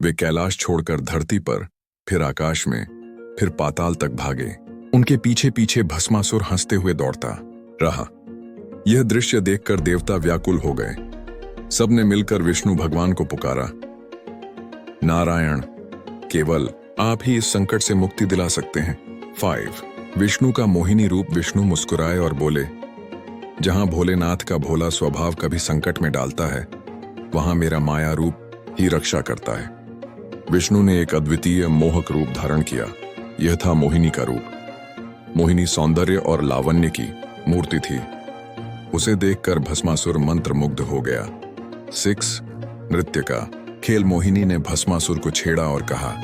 वे कैलाश छोड़कर धरती पर, फिर आकाश में, फिर पाताल तक भागे। उनके पीछे पीछे भस्मासुर हंसते हुए दौड़ता रहा। यह दृश्य देखकर देवता व्याकुल हो गए। सबने मिलकर विष्णु भगवान को पुकारा, नारायण, केवल आप ही इस संकट से मुक्ति दिला सकते हैं। 5 विष्णु का मोहिनी रूप। विष्णु मुस्कुराए और बोले, जहां भोलेनाथ का भोला स्वभाव कभी संकट में डालता है, वहां मेरा माया रूप ही रक्षा करता है। विष्णु ने एक अद्वितीय मोहक रूप धारण किया। यह था मोहिनी का रूप। मोहिनी सौंदर्य और लावण्य की मूर्ति थी। उसे देखकर भस्मासुर मंत्रमुग्ध हो गया। 6 नृत्य का खेल। मोहिनी ने भस्मासुर को छेड़ा और कहा,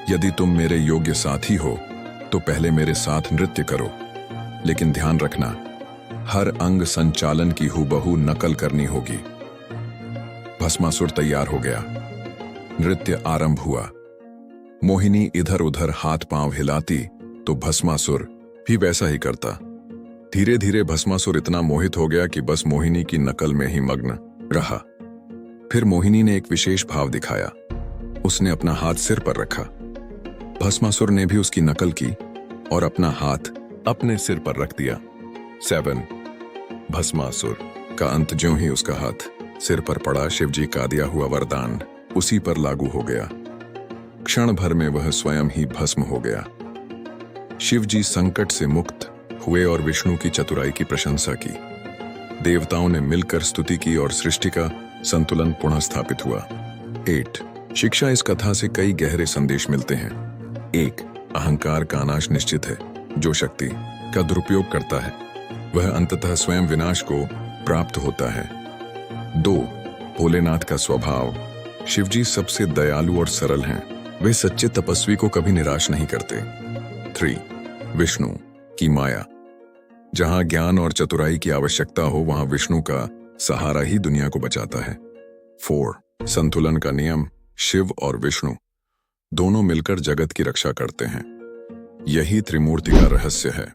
यदि तुम मेरे योग्य साथी हो तो पहले मेरे साथ नृत्य करो, लेकिन ध्यान रखना, हर अंग संचालन की हूबहू नकल करनी होगी। भस्मासुर तैयार हो गया। नृत्य आरंभ हुआ। मोहिनी इधर उधर हाथ पांव हिलाती तो भस्मासुर भी वैसा ही करता। धीरे धीरे भस्मासुर इतना मोहित हो गया कि बस मोहिनी की नकल में ही मग्न रहा। फिर मोहिनी ने एक विशेष भाव दिखाया। उसने अपना हाथ सिर पर रखा। भस्मासुर ने भी उसकी नकल की और अपना हाथ अपने सिर पर रख दिया। 7 भस्मासुर का अंत। ज्यों ही उसका हाथ सिर पर पड़ा, शिवजी का दिया हुआ वरदान उसी पर लागू हो गया। क्षण भर में वह स्वयं ही भस्म हो गया। शिवजी संकट से मुक्त हुए और विष्णु की चतुराई की प्रशंसा की। देवताओं ने मिलकर स्तुति की और सृष्टि का संतुलन पुनः स्थापित हुआ। 8 शिक्षा। इस कथा से कई गहरे संदेश मिलते हैं। 1 अहंकार का नाश निश्चित है। जो शक्ति का दुरुपयोग करता है वह अंततः स्वयं विनाश को प्राप्त होता है। 2 भोलेनाथ का स्वभाव। शिवजी सबसे दयालु और सरल हैं। वे सच्चे तपस्वी को कभी निराश नहीं करते। 3 विष्णु की माया। जहां ज्ञान और चतुराई की आवश्यकता हो, वहां विष्णु का सहारा ही दुनिया को बचाता है। 4 संतुलन का नियम। शिव और विष्णु दोनों मिलकर जगत की रक्षा करते हैं। यही त्रिमूर्ति का रहस्य है।